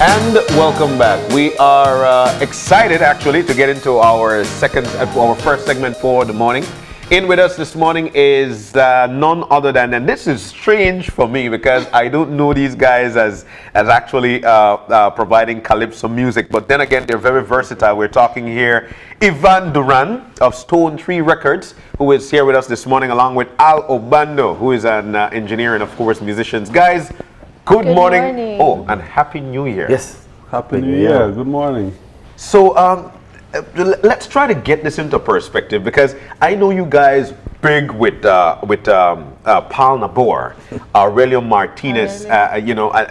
And welcome back. We are excited actually to get into our first segment for the morning. In with us this morning is none other than, and this is strange for me because I don't know these guys as actually providing calypso music, but then again they're very versatile. We're talking here Duran of Stone Tree Records, who is here with us this morning, along with Obando, who is an engineer and of course musicians. Guys, Good morning. Oh, and Happy New Year. Yes, Happy New Year. Good morning. So, let's try to get this into perspective because I know you guys big with Paul Nabor, Aurelio Martinez.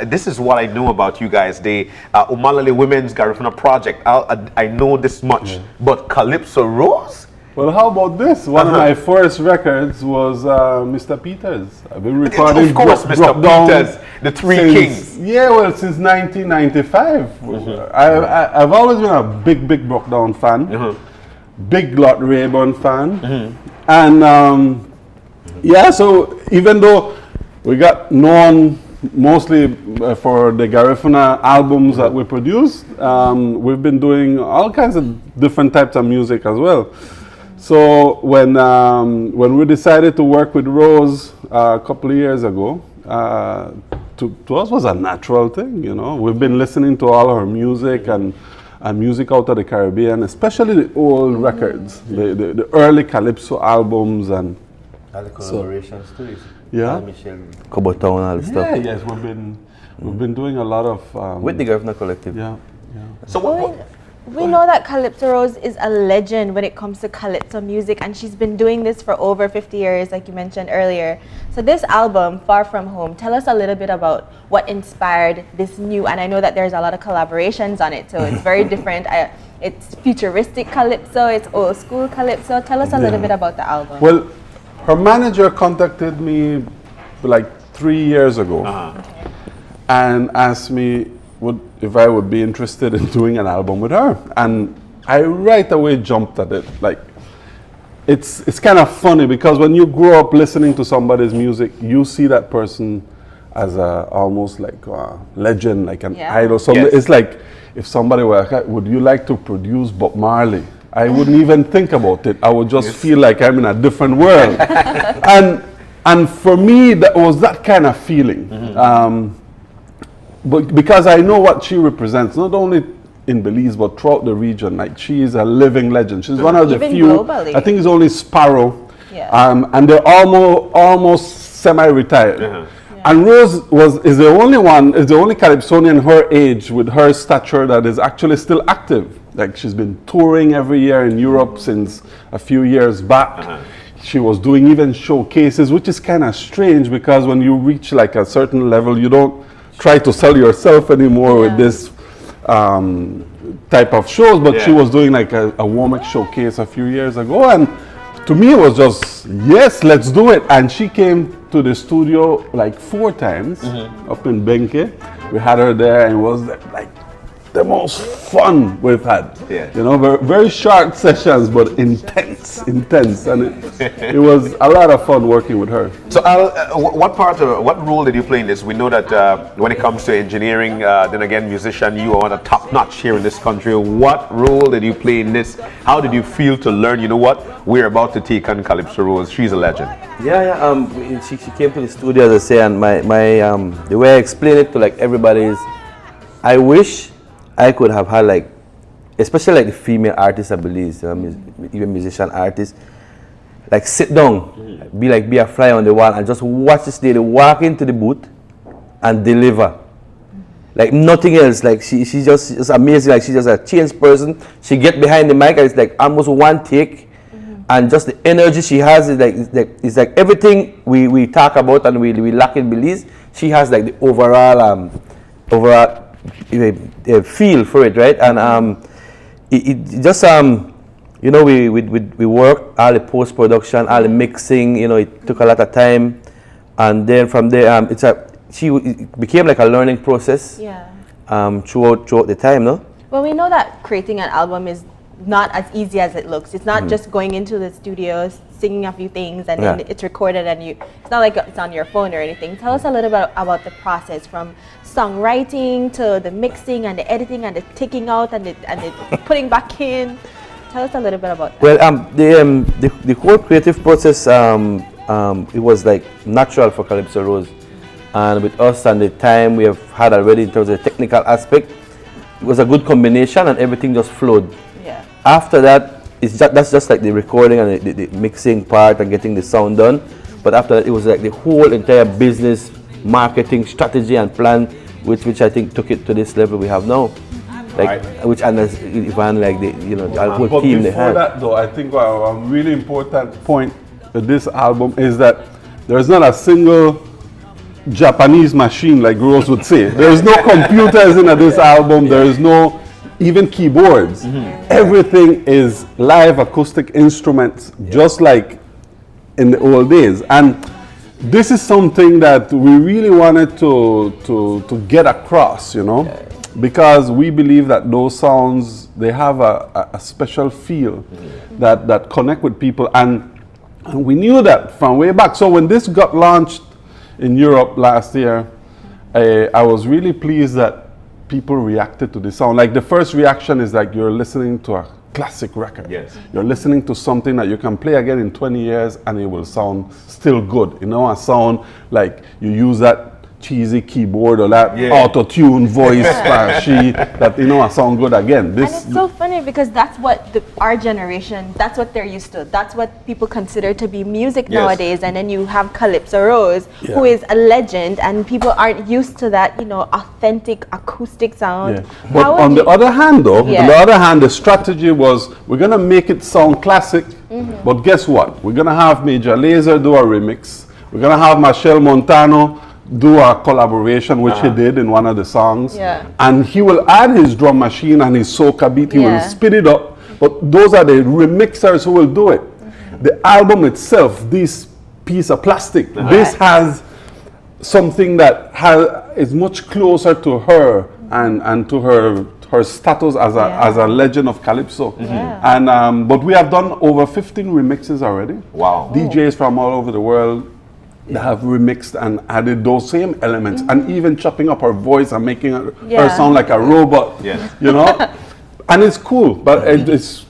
This is what I know about you guys. The Umalale Women's Garifuna Project. I know this much, but Calypso Rose. Well, how about this? One of my first records was Mr. Peters. I've been recording. Of course, Mr. Peters, the Three Kings. Yeah, well, since 1995. I've always been a big Brock Down fan, big Lot Rayburn fan, and yeah. So even though we got known mostly for the Garifuna albums that we produce, we've been doing all kinds of different types of music as well. So when we decided to work with Rose a couple of years ago, to us was a natural thing, you know. We've been listening to all her music and music out of the Caribbean, especially the old records, the early Calypso albums and all the collaborations too. Yeah. Michelle, Cobotown, all the stuff. Yeah, yes, we've been doing a lot of with the Garifuna Collective. Yeah. So we know that Calypso Rose is a legend when it comes to Calypso music, and she's been doing this for over 50 years, like you mentioned earlier. So this album, Far From Home, tell us a little bit about what inspired this new, and I know that there's a lot of collaborations on it, so it's very different. It's futuristic Calypso, it's old school Calypso. Tell us a little bit about the album. Well, her manager contacted me like 3 years ago and asked me if I would be interested in doing an album with her, and I right away jumped at it. Like, it's kind of funny because when you grow up listening to somebody's music, you see that person as almost like a legend, like an idol. So it's like if somebody were like, would you like to produce Bob Marley? I wouldn't even think about it. I would just feel like I'm in a different world. and for me, that was that kind of feeling. But because I know what she represents, not only in Belize but throughout the region, like she is a living legend. She's one of the few. Globally. I think it's only Sparrow, and they're almost semi-retired. And Rose is the only Calypsonian her age with her stature that is actually still active. Like, she's been touring every year in Europe since a few years back. She was doing even showcases, which is kind of strange because when you reach like a certain level, you don't try to sell yourself anymore with this type of shows, but she was doing like a Womack showcase a few years ago, and to me it was just, yes, let's do it. And she came to the studio like 4 times up in Benke. We had her there, and it was like the most fun we've had. You know, very, very short sessions, but intense, and it was a lot of fun working with her. So, what role did you play in this? We know that when it comes to engineering, then again, musician, you are the top notch here in this country. What role did you play in this? How did you feel to learn? You know what? We're about to take on Calypso Rose. She's a legend. She came to the studio, as I say, and my the way I explain it to like everybody is, I wish I could have had like, especially like the female artists, I believe, even musician artists, like sit down, be a fly on the wall and just watch this lady walk into the booth and deliver. Like nothing else. Like she's just amazing. Like she's just a changed person. She get behind the mic and it's like almost one take, and just the energy she has is like everything we talk about and we lack in Belize. She has like the overall feel for it, right? And it just you know, we worked all the post production, all the mixing. You know, it took a lot of time, and then from there it became like a learning process. Throughout the time, no. Well, we know that creating an album is not as easy as it looks. It's not just going into the studio, singing a few things, and then it's recorded, and it's not like it's on your phone or anything. Tell us a little bit about the process from songwriting to the mixing and the editing and the taking out and the putting back in. Tell us a little bit about that. Well, the whole creative process, it was like natural for Calypso Rose, and with us and the time we have had already in terms of the technical aspect, it was a good combination, and everything just flowed. Yeah. After that, that's just like the recording and the mixing part and getting the sound done. But after that, it was like the whole entire business, marketing strategy and plan, which I think took it to this level we have now. Like which and as Ivan, like the the whole team they had. Before that, though, I think a really important point with this album is that there's not a single Japanese machine, like Rose would say. There's no computers in this album. There is no even keyboards. Everything is live acoustic instruments, just like in the old days. And this is something that we really wanted to get across, because we believe that those sounds, they have a special feel that connect with people, and we knew that from way back. So when this got launched in Europe last year, I was really pleased that people reacted to the sound. Like the first reaction is like you're listening to a classic record. Yes. You're listening to something that you can play again in 20 years and it will sound still good. A sound like you use that cheesy keyboard or that auto-tune voice flashy that sound good again. And it's so funny because that's what our generation, that's what they're used to. That's what people consider to be music nowadays. And then you have Calypso Rose, who is a legend, and people aren't used to that, authentic acoustic sound. Yeah. But on the other hand, though, the strategy was we're gonna make it sound classic. But guess what? We're gonna have Major Lazer do a remix. We're gonna have Machel Montano do a collaboration, which he did in one of the songs. Yeah. And he will add his drum machine and his soca beat. He will speed it up. But those are the remixers who will do it. The album itself, this piece of plastic, this has something that is much closer to her and to her status as a legend of Calypso. And but we have done over 15 remixes already. Wow. DJs from all over the world that have remixed and added those same elements, and even chopping up her voice and making her sound like a robot. And it's cool, but it's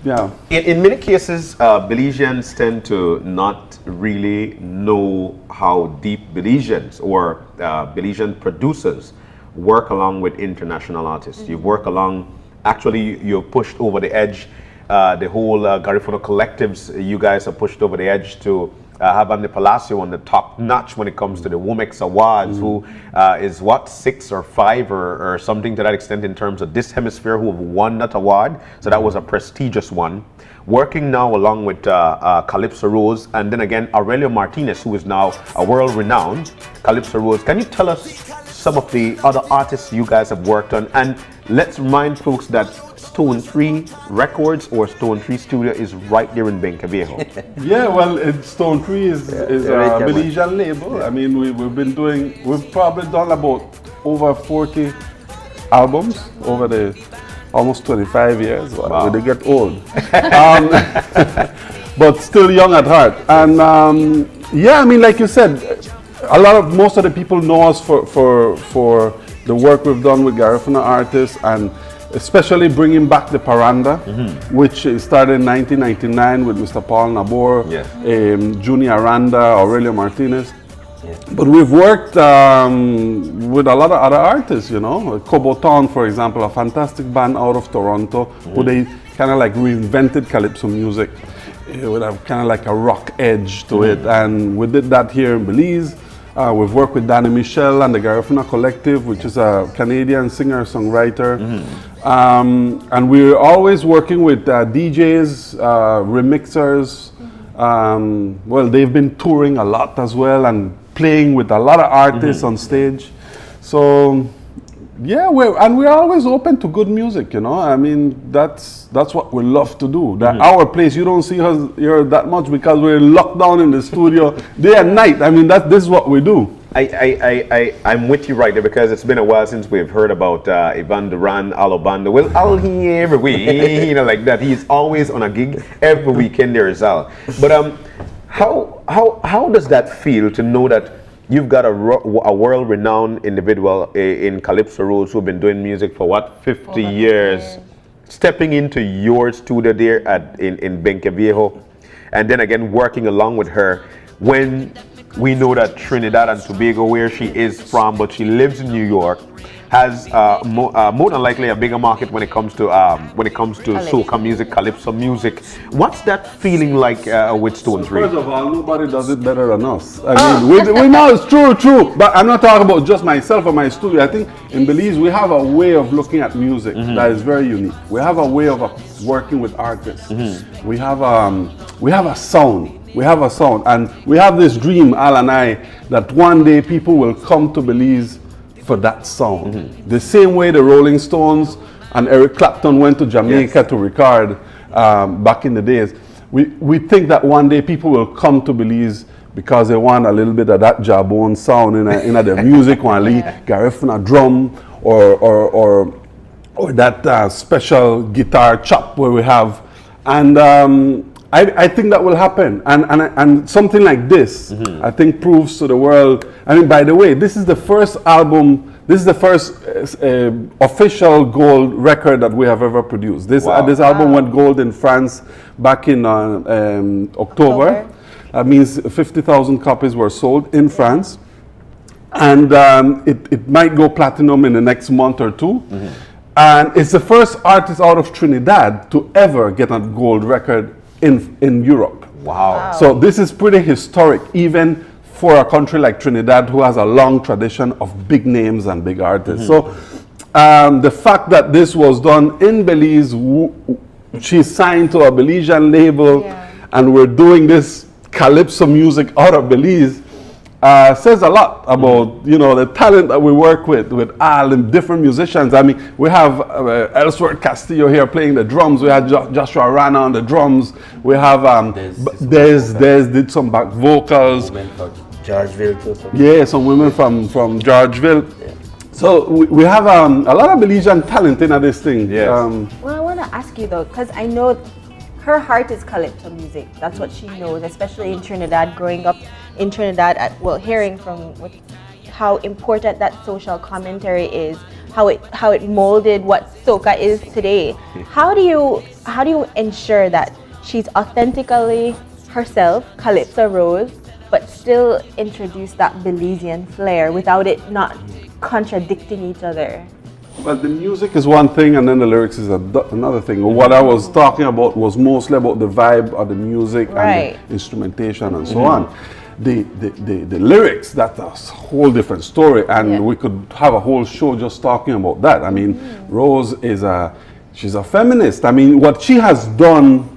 In many cases, Belizeans tend to not really know how deep Belizeans or Belizean producers work along with international artists. You work along, actually you're pushed over the edge. The whole Garifuna collectives, you guys are pushed over the edge to have Andy Palacio on the top notch when it comes to the Womex Awards, who is 6 or 5 or something to that extent in terms of this hemisphere who have won that award. So that was a prestigious one. Working now along with Calypso Rose, and then again Aurelio Martinez, who is now a world-renowned Calypso Rose. Can you tell us some of the other artists you guys have worked on? And let's remind folks that Stone 3 Records or Stone 3 Studio is right there in Benca Viejo. Stone 3 is a Belizean label. I mean, we've probably done about over 40 albums over the almost 25 years. Wow. They get old. But still young at heart. And I mean, like you said, most of the people know us for the work we've done with Garifuna artists, and especially bringing back the Paranda, which started in 1999 with Mr. Paul Nabor, Junior Aranda, Aurelio Martinez. But we've worked with a lot of other artists, Coboton, for example, a fantastic band out of Toronto, who they kind of like reinvented Calypso music with a kind of like a rock edge to it. And we did that here in Belize. We've worked with Danny Michel and the Garifuna Collective, which is a Canadian singer-songwriter. And we're always working with DJs, remixers. They've been touring a lot as well and playing with a lot of artists on stage. So, we're always open to good music, I mean, that's what we love to do. Our place, you don't see us here that much because we're locked down in the studio day and night. I mean, this is what we do. I'm with you right there because it's been a while since we've heard about Ivan Duran, obando. Well, I'll hear every week, like that. He's always on a gig every weekend. There is Al. But how does that feel to know that you've got a world-renowned individual in Calypso Rose who've been doing music for what 50 years, stepping into your studio there in Benqueviejo, and then again working along with her when we know that Trinidad and Tobago, where she is from, but she lives in New York, has more than likely a bigger market when it comes to soca music, calypso music. What's that feeling like with Stone Three? First of all, nobody does it better than us. I mean, we know it's true. But I'm not talking about just myself or my studio. I think in Belize we have a way of looking at music that is very unique. We have a way of working with artists. We have a sound. We have a sound, and we have this dream, Al and I, that one day people will come to Belize for that sound. The same way the Rolling Stones and Eric Clapton went to Jamaica to record back in the days. We think that one day people will come to Belize because they want a little bit of that jawbone sound in their music, one Gareth on a drum or that special guitar chop where we have, and I think that will happen, and something like this, I think, proves to the world. I mean, by the way, this is the first album. This is the first official gold record that we have ever produced. This album went gold in France back in October. That means 50,000 copies were sold in France, and it might go platinum in the next month or two. And it's the first artist out of Trinidad to ever get a gold record in Europe. Wow. So this is pretty historic, even for a country like Trinidad, who has a long tradition of big names and big artists. So the fact that this was done in Belize, she's signed to a Belizean label, and we're doing this calypso music out of Belize, says a lot about the talent that we work with Al and different musicians. I mean, we have Ellsworth Castillo here playing the drums. We had Joshua Rana on the drums. We have Des did some back vocals. Women from Georgeville too. Some women from Georgeville. Yeah. So we have a lot of Belizean talent in this thing. Yes. Well, I want to ask you though, because I know her heart is calypso music. That's what she knows, especially in Trinidad, growing up in Trinidad, hearing from how important that social commentary is, how it molded what soca is today. How do you ensure that she's authentically herself, Calypso Rose, but still introduce that Belizean flair without it not contradicting each other? Well, the music is one thing, and then the lyrics is another thing. What I was talking about was mostly about the vibe of the music and the instrumentation and so on. The lyrics, that's a whole different story, and we could have a whole show just talking about that. I mean, Rose she's a feminist. I mean, what she has done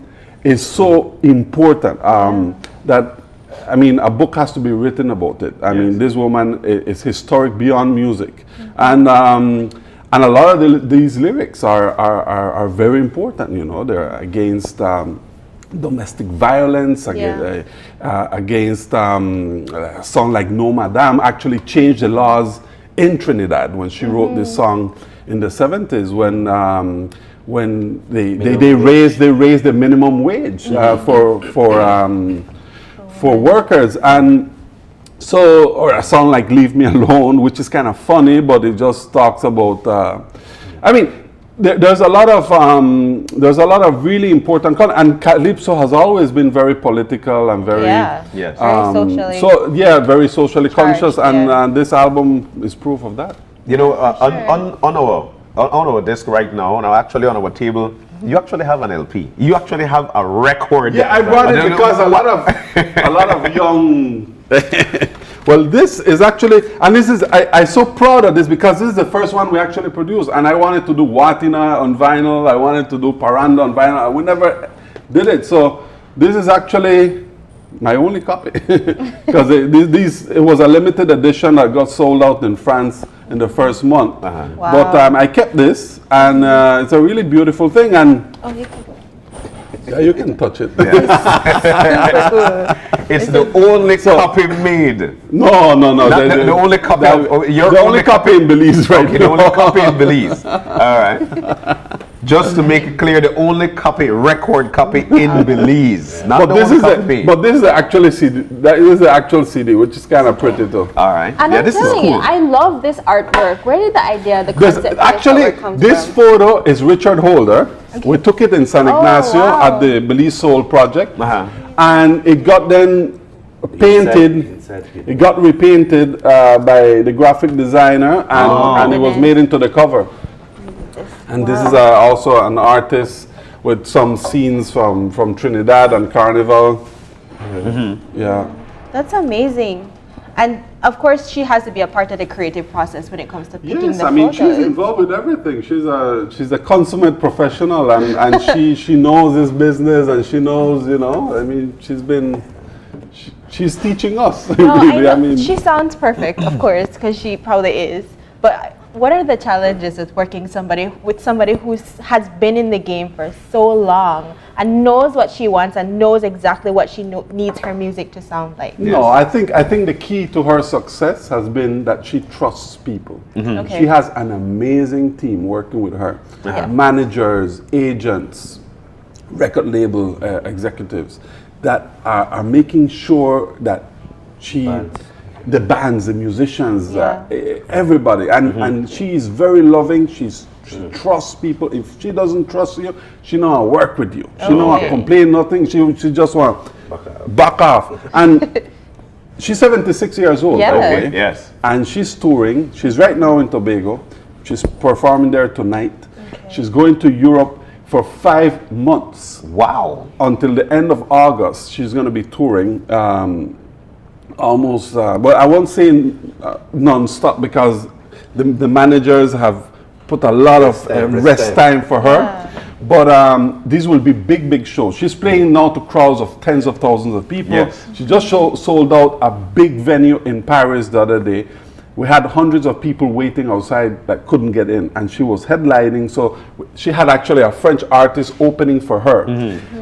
is so important that, I mean, a book has to be written about it. I mean, this woman is historic beyond music, and a lot of these lyrics are very important. They're against domestic violence, against a song like No Madame actually changed the laws in Trinidad when she wrote this song in the 70s when they raised the minimum wage for workers. And so, or a song like Leave Me Alone, which is kind of funny, but it just talks about there's a lot of really important and Calypso has always been very political and very very socially very socially conscious, and this album is proof of that. On our desk right now, actually on our table, you actually have an LP. You actually have a record. Yeah, I brought it because a lot of young. Well, this is actually, and this is, I'm so proud of this because this is the first one we actually produced, and I wanted to do Watina on vinyl, I wanted to do Paranda on vinyl, we never did it, so this is actually my only copy because it was a limited edition that got sold out in France in the first month. Wow. But I kept this, and it's a really beautiful thing, and Yeah, you can touch it. Super cool. It's the only copy made. No. Not the only copy. Your the only copy in Belize, right? Okay, the only copy in Belize. All right. Just to make it clear, the only copy, record copy in Belize. Not the only copy. But this is the actual CD. That is the actual CD, which is kind of pretty too. All right. And Yeah, I'm this is telling you, cool. I love this artwork. Where did the idea, the concept Actually, come this from? photo is Richard Holder. We took it in San Ignacio wow. at the Belize Soul Project, Uh-huh. and it got then painted. Inside here. It got repainted by the graphic designer, and it was made into the cover. And this is also an artist with some scenes from Trinidad and Carnival. Yeah. That's amazing. And of course, she has to be a part of the creative process when it comes to picking Yes, the I mean photos. she's involved with everything. She's a consummate professional, and she knows this business, and she knows, you know. I mean, she's teaching us. No, really. I know. She sounds perfect, of course, because she probably is. But what are the challenges with working with somebody who has been in the game for so long and knows what she wants and knows exactly what she needs her music to sound like? No, I think the key to her success has been that she trusts people. Okay. She has an amazing team working with her, managers, agents, record label executives that are making sure that the bands, the musicians, everybody, and she is very loving. She trusts people. If she doesn't trust you, she know how to work with you. She know how to complain nothing. She just want back off. And she's 76 years old. Yeah. by the way. Okay, yes. And she's touring. She's right now in Tobago. She's performing there tonight. She's going to Europe for 5 months. Wow. Until the end of August, she's going to be touring. Almost, but I won't say non-stop, because the managers have put a lot of rest time for her. But these will be big shows. She's playing now to crowds of tens of thousands of people. Yes. She just sold out a big venue in Paris the other day. We had hundreds of people waiting outside that couldn't get in, and she was headlining. So she had actually a French artist opening for her,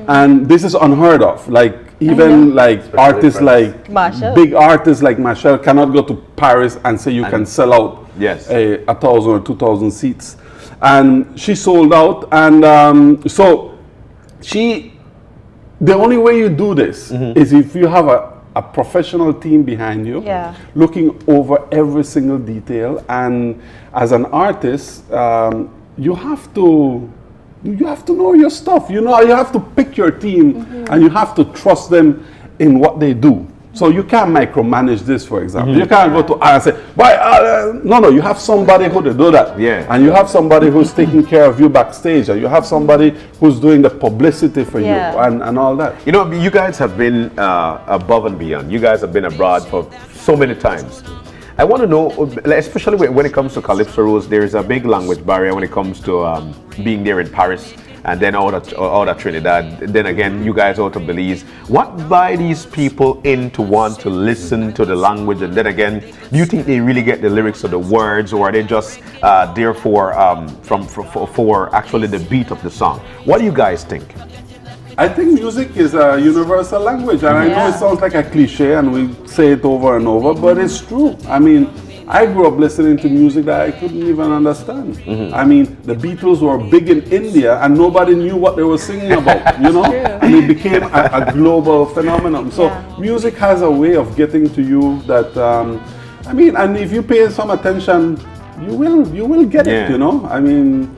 and this is unheard of. Like even like artists like Marshall. big artists like Marshall cannot go to Paris and say you can sell out Yes. 1,000 or 2,000 seats, and she sold out. And so the only way you do this is if you have a professional team behind you, looking over every single detail. And as an artist, you have to know your stuff. You have to pick your team, and you have to trust them in what they do. So you can't micromanage this, for example. You can't go to and say, "Why?" No. You have somebody who to do that. Yeah. And you have somebody who's taking care of you backstage, and you have somebody who's doing the publicity for you, and all that. You know, you guys have been above and beyond. You guys have been abroad for so many times. I want to know, especially when it comes to Calypso Rose, there is a big language barrier when it comes to being there in Paris, and then out of Trinidad, then again you guys out of Belize. What buy these people in to want to listen to the language? And then again, do you think they really get the lyrics or the words, or are they just there for actually the beat of the song? What do you guys think? I think music is a universal language, and I know it sounds like a cliche and we say it over and over, but it's true. I mean, I grew up listening to music that I couldn't even understand. I mean, the Beatles were big in India and nobody knew what they were singing about, you know? And it became a global phenomenon. So music has a way of getting to you that, I mean, and if you pay some attention, you will get it, you know? I mean,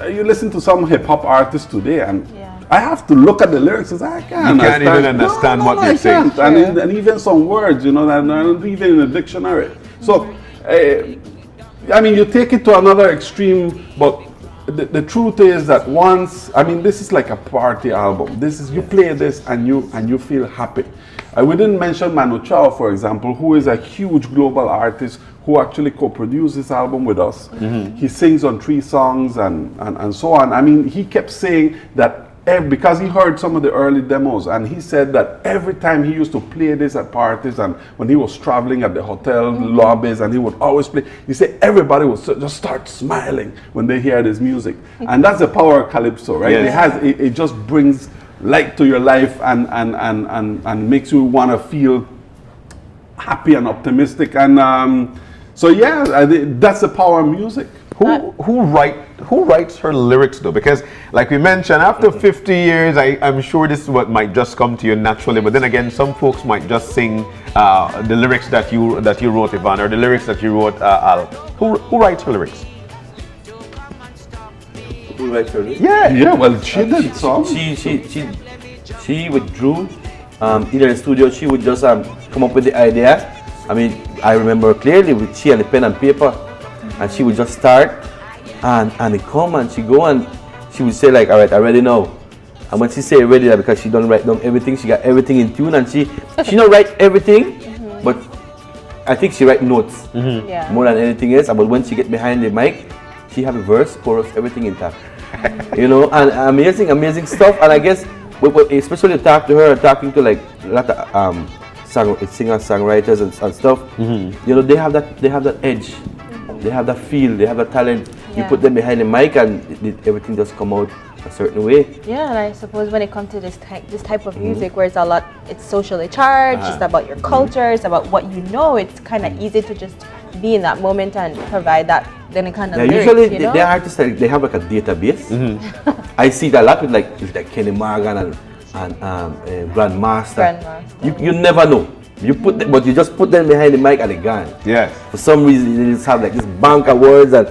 you listen to some hip hop artists today, and I have to look at the lyrics and say, I can't even understand what they say. And even some words, you know, that are not even in the dictionary. So, I mean, you take it to another extreme, but the truth is that once, I mean, this is like a party album. This is, you play this and you feel happy. We didn't mention Manu Chao, for example, who is a huge global artist who actually co-produced this album with us. He sings on 3 songs and so on. I mean, he kept saying that because he heard some of the early demos, and he said that every time he used to play this at parties and when he was traveling at the hotel lobbies, and he would always play, he said everybody would just start smiling when they hear this music. And that's the power of Calypso, right? It just brings light to your life and makes you want to feel happy and optimistic. And so yeah, that's the power of music. Who writes her lyrics though? Because like we mentioned, after 50 years, I'm sure this is what might just come to you naturally. But then again, some folks might just sing the lyrics that you wrote, Ivan, or the lyrics that you wrote, Al. Who writes her lyrics? Who writes her lyrics? Yeah. Well, she did some. She withdrew. Either in the studio, she would just come up with the idea. I mean, I remember clearly with she and the pen and paper. And she would just start and it come and she go and she would say like, all right, I already know. And when she say ready, because she don't write down everything, she got everything in tune and she don't write everything, but I think she write notes more than anything else. But when she get behind the mic, she have a verse, chorus, everything intact. You know, and amazing stuff. And I guess, especially talk to her, talking to like a lot of singers, songwriters and stuff, you know, they have that edge. They have that feel, they have that talent. You put them behind the mic and everything just come out a certain way. Yeah, and I suppose when it comes to this type of music where it's socially charged, it's about your culture, it's about what you know, it's kind of easy to just be in that moment and provide that then kind of lyrics, usually you know? the artists, they have like a database. I see it a lot with like Kenny Morgan and Grandmaster. You never know. But you just put them behind the mic and they're gone. Yes. For some reason, they just have like this bank of words and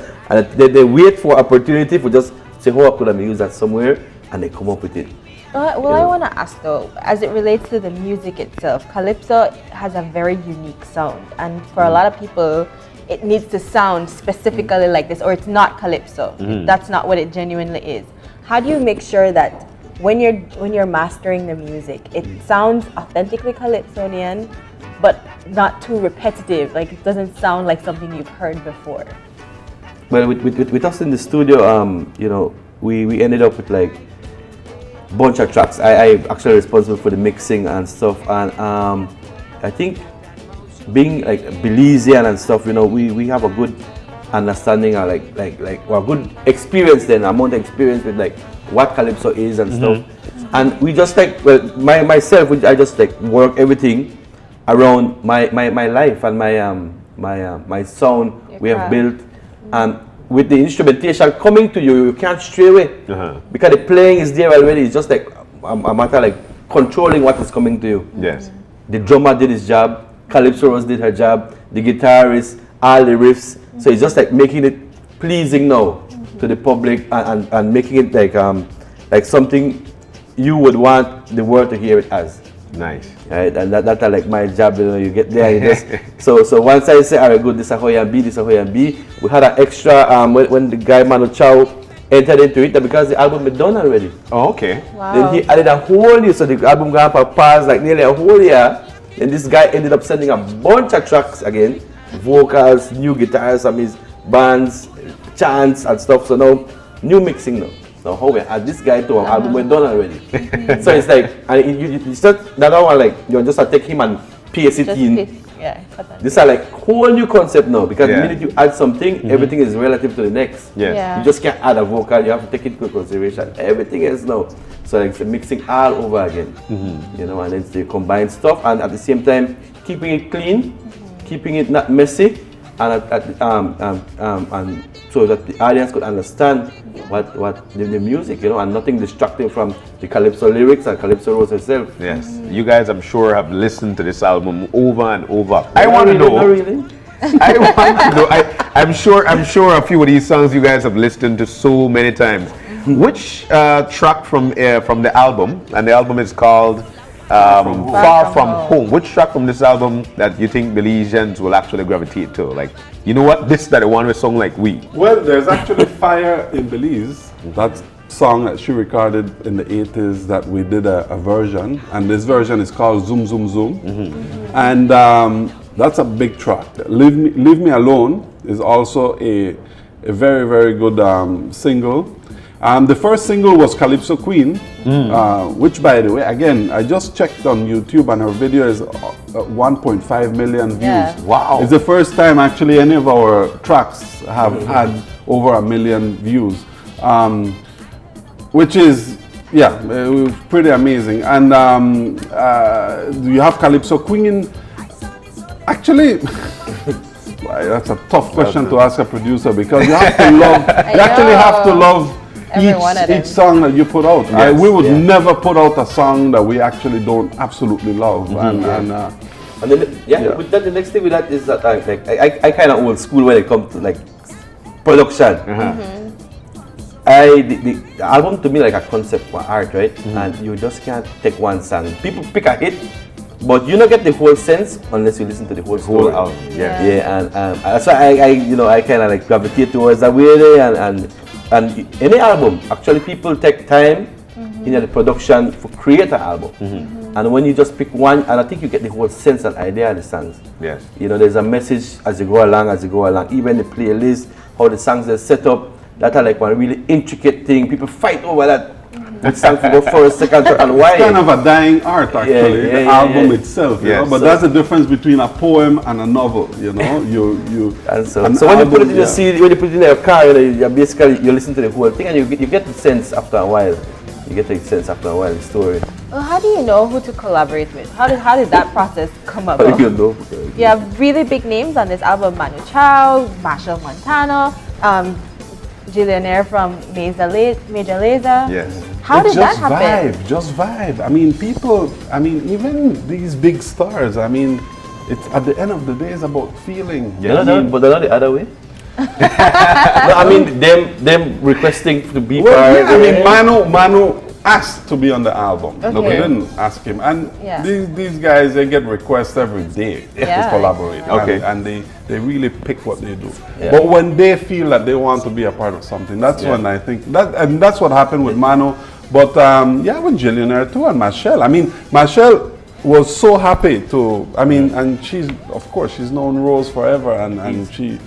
they wait for opportunity for just say, oh, I could have used that somewhere, and they come up with it. I want to ask though, as it relates to the music itself, Calypso has a very unique sound, and for a lot of people, it needs to sound specifically like this, or it's not Calypso. That's not what it genuinely is. How do you make sure that when you're mastering the music, it sounds authentically Calypsonian, but not too repetitive, like it doesn't sound like something you've heard before? Well, with us in the studio, you know, we ended up with like a bunch of tracks. I actually responsible for the mixing and stuff, and I think being like Belizean and stuff, you know, we have a good understanding of a good experience then, amount of experience with like what Calypso is and stuff. And we just like, well, myself, I just like work everything around my life and my sound we have built. And with the instrumentation coming to you, you can't stray away because the playing is there already. It's just like a matter like controlling what is coming to you. Yes. The drummer did his job, Calypso Rose did her job, the guitarist, all the riffs. So it's just like making it pleasing now to the public and making it like something you would want the world to hear it as. Nice. Right, and that's like my job, you know, you get there and you just, so once I say, all right, good, this is how you be, this is how you be, we had an extra, when the guy Manu Chao entered into it, because the album is done already. Oh, okay. Wow. Then he added a whole year, so the album got up past like nearly a whole year, and this guy ended up sending a bunch of tracks again, vocals, new guitars, some his bands, chants and stuff, so now, new mixing now. Now how we add this guy to our album, we're done already. So it's like, and you start that one like, you just take him and paste it in. These are like whole new concept now, because the minute you add something, everything is relative to the next. Yes. Yeah. You just can't add a vocal, you have to take it into consideration. Everything else now. So like it's a mixing all over again. You know, and then you combine stuff and at the same time keeping it clean, keeping it not messy, and so that the audience could understand what the music, you know, and nothing distracting from the Calypso lyrics and Calypso Rose herself. Yes. You guys, I'm sure, have listened to this album over and over. I want to know. Not really. I want to know. I'm sure a few of these songs you guys have listened to so many times. Which track from the album, and the album is called Far From Home. Which track from this album that you think Belizeans will actually gravitate to? Like, you know what? This is that one with song like We. Well, there's actually Fire in Belize. That song that she recorded in the 80s that we did a version, and this version is called Zoom Zoom Zoom. And that's a big track. Leave Me Alone is also a very, very good single. The first single was Calypso Queen, which, by the way, again, I just checked on YouTube and her video is 1.5 million views. Yeah. Wow. It's the first time actually any of our tracks have had over 1 million views, which is Yeah, it was pretty amazing. And you have Calypso Queen. Actually, that's a tough question to ask a producer because you have to love. You actually have to love each song that you put out. Yes. We would never put out a song that we actually don't absolutely love. And then, with that, the next thing with that is that I kind of old school when it comes to like production. The album to me like a concept for art, right? And you just can't take one song. People pick a hit, but you don't get the whole sense unless you listen to the whole story. album. And that's why I kind of like gravitate towards that way. And any album, actually, people take time in the production to create an album. And when you just pick one, and I think you get the whole sense and idea of the songs. Yes. You know, there's a message as you go along. Even the playlist, how the songs are set up, that are like one really intricate thing. People fight over that. Which song to go first, second, and why? It's kind of a dying art, actually. The album itself, you know. But that's the difference between a poem and a novel, you know. So when you put it in your CD, when you put it in your car, you basically you listen to the whole thing, and you get the sense after a while. You get the sense after a while the story. Well, how do you know who to collaborate with? How did that process come about? How do you know? You have really big names on this album: Manu Chao, Machel Montano, Jillionaire from Major Lazer. Yes. How did that happen? Just vibe. I mean, even these big stars, it's at the end of the day, it's about feeling. But they're not the other way. No, them requesting to be part. Manu asked to be on the album. Okay. We didn't ask him. And these guys, they get requests every day to collaborate. Okay. And they really pick what they do. Yeah. But when they feel that they want to be a part of something, that's when I think and that's what happened with Manu. But with Jillionaire too and Machel. Machel was so happy to. And she's known Rose forever, and she,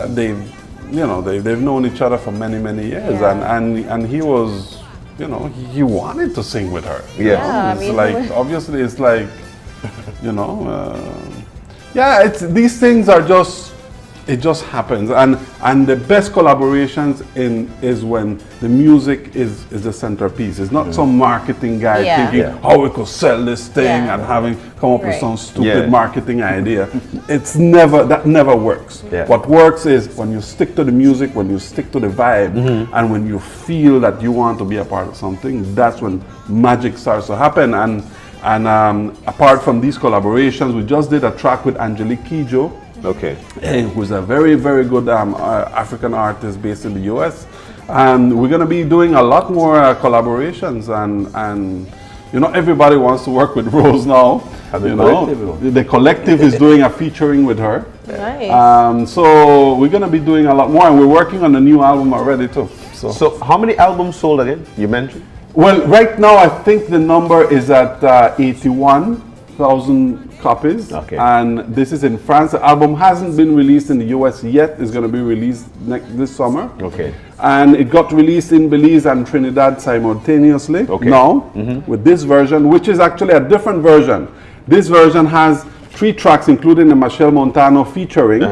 they've known each other for many years, and he was. He wanted to sing with her. It's these things are it just happens, and the best collaborations is when the music is the centerpiece. It's not some marketing guy thinking how we could sell this thing and come up with some stupid marketing idea. That never works. What works is when you stick to the music, when you stick to the vibe, and when you feel that you want to be a part of something. That's when magic starts to happen. And apart from these collaborations, we just did a track with Angelique Kidjo. Okay. Who's a very, very good African artist based in the US. And we're going to be doing a lot more collaborations. And everybody wants to work with Rose now. The collective is doing a featuring with her. Nice. So we're going to be doing a lot more. And we're working on a new album already too. So how many albums sold again? You mentioned? Well, right now I think the number is at 81,000 copies, and this is in France. The album hasn't been released in the US yet. It's going to be released this summer. Okay. And it got released in Belize and Trinidad simultaneously now with this version, which is actually a different version. This version has 3 tracks, including the Machel Montano featuring,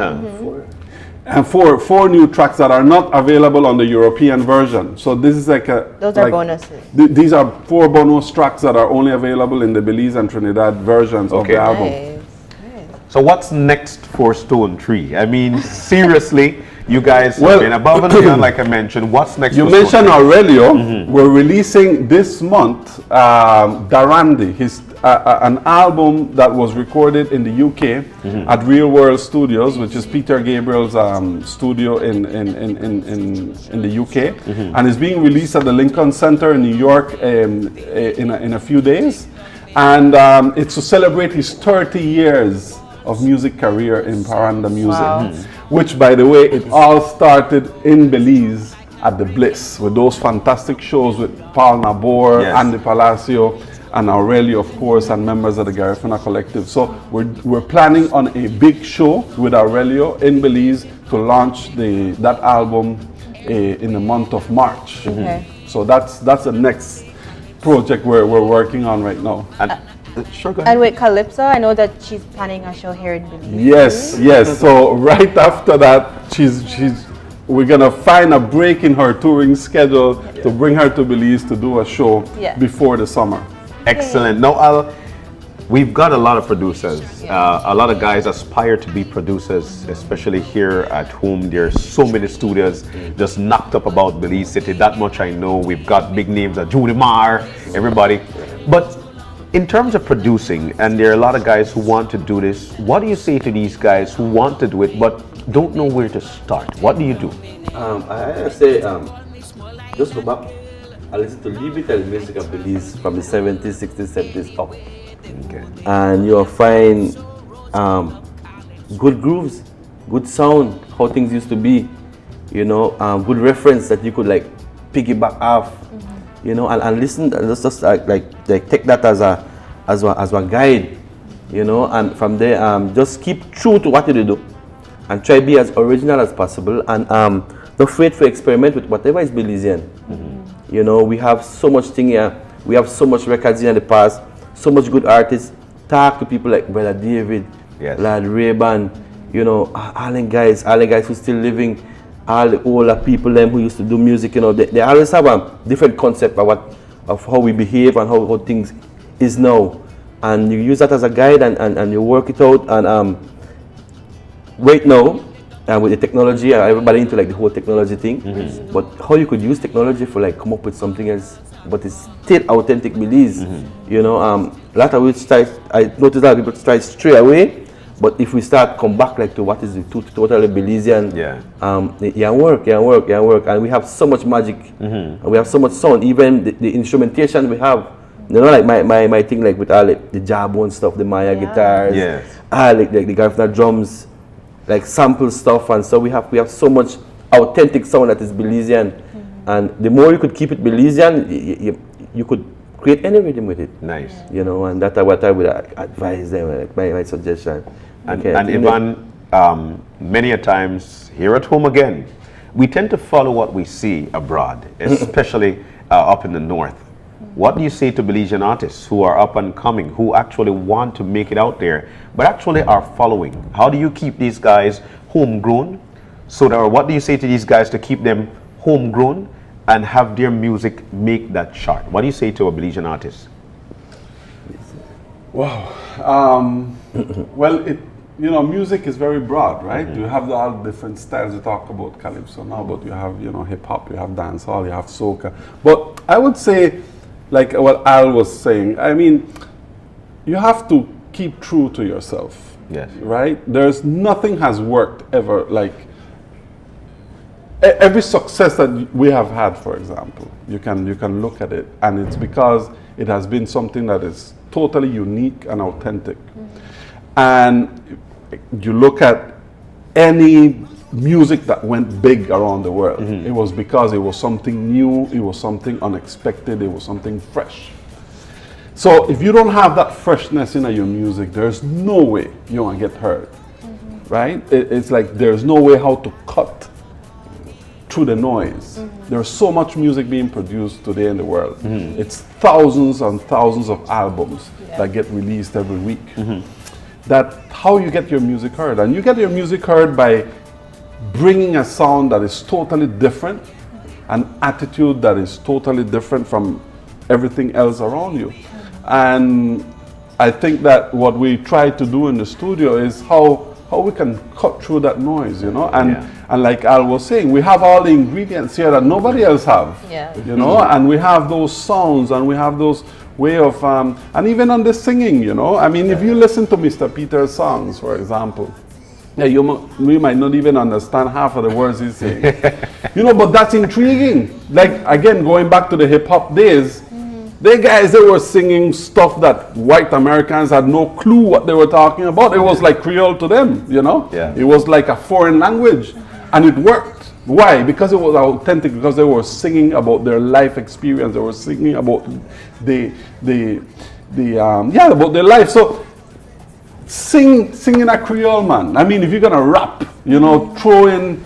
and four new tracks that are not available on the European version. So this is those are bonuses. These are 4 bonus tracks that are only available in the Belize and Trinidad versions of the album. Nice. So what's next for Stone 3? Seriously, you guys have been above and beyond, like I mentioned. What's next you for mentioned Stone 3? Aurelio. We're releasing this month Darandi, an album that was recorded in the UK at Real World Studios, which is Peter Gabriel's studio in the UK, and is being released at the Lincoln Center in New York in a few days. And it's to celebrate his 30 years of music career in Paranda music, which, by the way, it all started in Belize at the Bliss with those fantastic shows with Paul Nabor, Andy Palacio, and Aurelio, of course, and members of the Garifuna Collective. So we're planning on a big show with Aurelio in Belize to launch that album in the month of March. So that's the next project we're working on right now. Sure, go ahead. And with Calypso, I know that she's planning a show here in Belize. Yes. So right after that, she's we're gonna find a break in her touring schedule to bring her to Belize to do a show before the summer. Excellent. Now, we've got a lot of producers. A lot of guys aspire to be producers, especially here at home. There's so many studios just knocked up about Belize City. That much I know. We've got big names like Judy Marr, everybody. But in terms of producing, and there are a lot of guys who want to do this, what do you say to these guys who want to do it but don't know where to start? What do you do? I say just go back and listen to limited music of Belize from the 70s, 60s, 70s up. Okay. And you'll find good grooves, good sound, how things used to be, you know, good reference that you could like piggyback off, you know, and listen, just like take that as a guide, you know, and from there just keep true to what you do and try to be as original as possible, and don't afraid to experiment with whatever is Belizean. You know, we have so much thing here, we have so much records here in the past, so much good artists. Talk to people like Brother David, Lad Ray-Ban, you know, all the guys who still living, all the older people them who used to do music, you know, they always have a different concept of how we behave and how things is now. And you use that as a guide and you work it out, and right now, with the technology, everybody into like the whole technology thing, but how you could use technology for like come up with something else, but it's still authentic Belize. You know, a lot of which I noticed that people try to stray away, but if we start come back like to what is the totally Belizean, work, and we have so much magic, and we have so much sound, even the instrumentation we have. You know, like my thing, like with all like, the jawbone stuff, the Maya guitars, like the Garfna drums, like sample stuff, and so we have so much authentic sound that is Belizean, and the more you could keep it Belizean, you could create any rhythm with it. Nice. You know, and that's what I would advise them, like my suggestion. And Ivan, many a times here at home again, we tend to follow what we see abroad, especially up in the north. What do you say to Belizean artists who are up and coming, who actually want to make it out there, but actually are following? How do you keep these guys homegrown? Or what do you say to these guys to keep them homegrown and have their music make that chart? What do you say to a Belizean artist? Wow. Well, you know, music is very broad, right? You have all different styles. You talk about Calypso now, but you have, you know, hip hop, you have dancehall, you have soca. But I would say, like what Al was saying, I mean, you have to keep true to yourself. Yes. Right? There's nothing has worked ever. Like every success that we have had, for example, you can look at it, and it's because it has been something that is totally unique and authentic. And you look at any music that went big around the world, it was because it was something new, it was something unexpected, it was something fresh. So if you don't have that freshness in your music, there's no way you're gonna get heard, right? It's like there's no way how to cut through the noise. There's so much music being produced today in the world. It's thousands and thousands of albums that get released every week. That how you get your music heard, and you get your music heard by bringing a sound that is totally different, an attitude that is totally different from everything else around you. And I think that what we try to do in the studio is how we can cut through that noise, you know, and like Al was saying, we have all the ingredients here that nobody else have, you know, and we have those sounds and we have those way of, and even on the singing, you know, I mean, if you listen to Mr. Peter's songs, for example, we might not even understand half of the words he's saying, you know, but that's intriguing. Like, again, going back to the hip hop days, they were singing stuff that white Americans had no clue what they were talking about. It was like Creole to them, you know? It was like a foreign language, and it worked. Why? Because it was authentic, because they were singing about their life experience. They were singing about about their life. So singing a Creole, man. I mean, if you're gonna rap, you know, throw in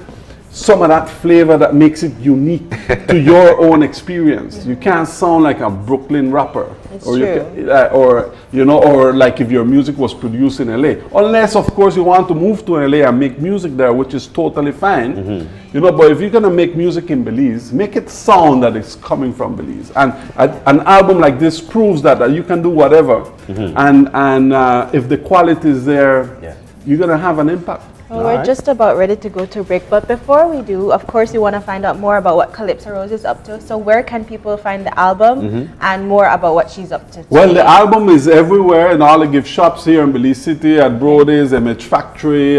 some of that flavor that makes it unique to your own experience. You can't sound like a Brooklyn rapper, It's or true. or like if your music was produced in LA, unless of course you want to move to LA and make music there, which is totally fine. But if you're gonna make music in Belize, make it sound that it's coming from Belize. And an album like this proves that you can do whatever, and if the quality is there, you're gonna have an impact. Well, we're just about ready to go to break, but before we do, of course, we want to find out more about what Calypso Rose is up to. So where can people find the album and more about what she's up to? Well, the album is everywhere in all the gift shops here in Belize City, at Brody's, MH Factory.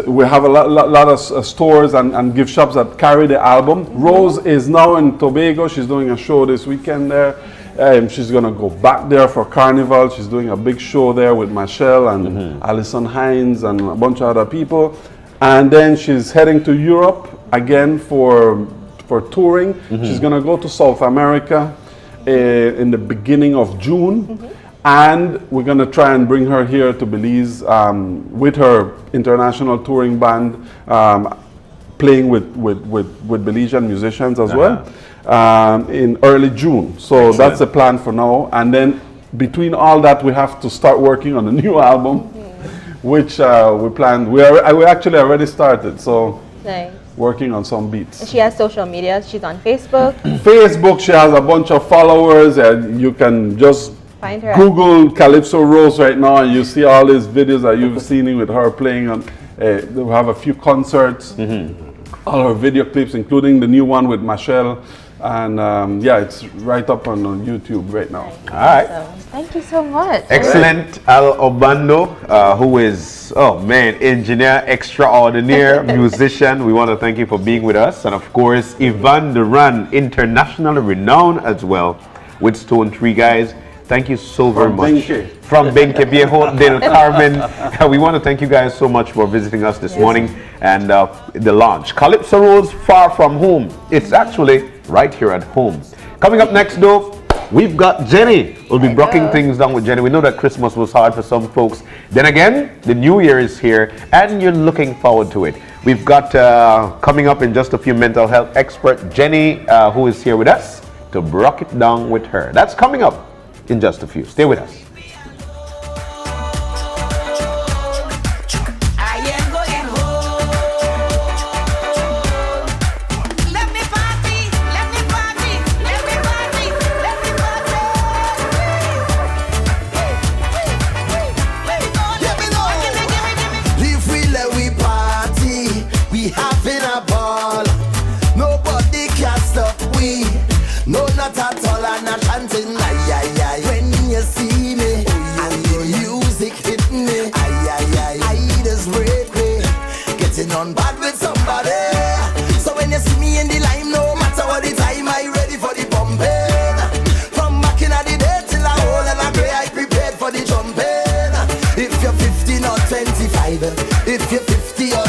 We have a lot of stores and gift shops that carry the album. Rose is now in Tobago. She's doing a show this weekend there. She's going to go back there for Carnival. She's doing a big show there with Michelle and Alison Hines and a bunch of other people. And then she's heading to Europe again for touring. She's going to go to South America in the beginning of June. And we're going to try and bring her here to Belize with her international touring band, playing with Belizean musicians as well. In early June. So that's the plan for now. And then between all that, we have to start working on a new album, which we planned. We actually already started. So Nice. working on some beats. She has social media. She's on Facebook. Facebook, she has a bunch of followers. You can just Find her. Google Calypso Rose right now, and you see all these videos that you've seen with her playing on. We have a few concerts, all her video clips, including the new one with Michelle. And it's right up on YouTube right now. All right. So, thank you so much. Excellent. Al Obando, who is, engineer extraordinaire, musician. We want to thank you for being with us. And of course, Ivan Duran, internationally renowned as well, with Stone Tree guys. Thank you so very much. Benque. From Benque Viejo del Carmen. We want to thank you guys so much for visiting us this morning and the launch. Calypso Rose, Far From Home. It's actually right here at home. Coming up next though, we've got Jenny. We'll be breaking things down with Jenny. We know that Christmas was hard for some folks. Then again, the New Year is here and you're looking forward to it. We've got coming up in just a few mental health expert, Jenny, who is here with us to break it down with her. That's coming up in just a few. Stay with us. On bad with somebody. So when you see me in the line, no matter what the time, I ready for the pumping. From back in the day till I hold and I pray, I prepared for the jumping. If you're 15 or 25, if you're 50 or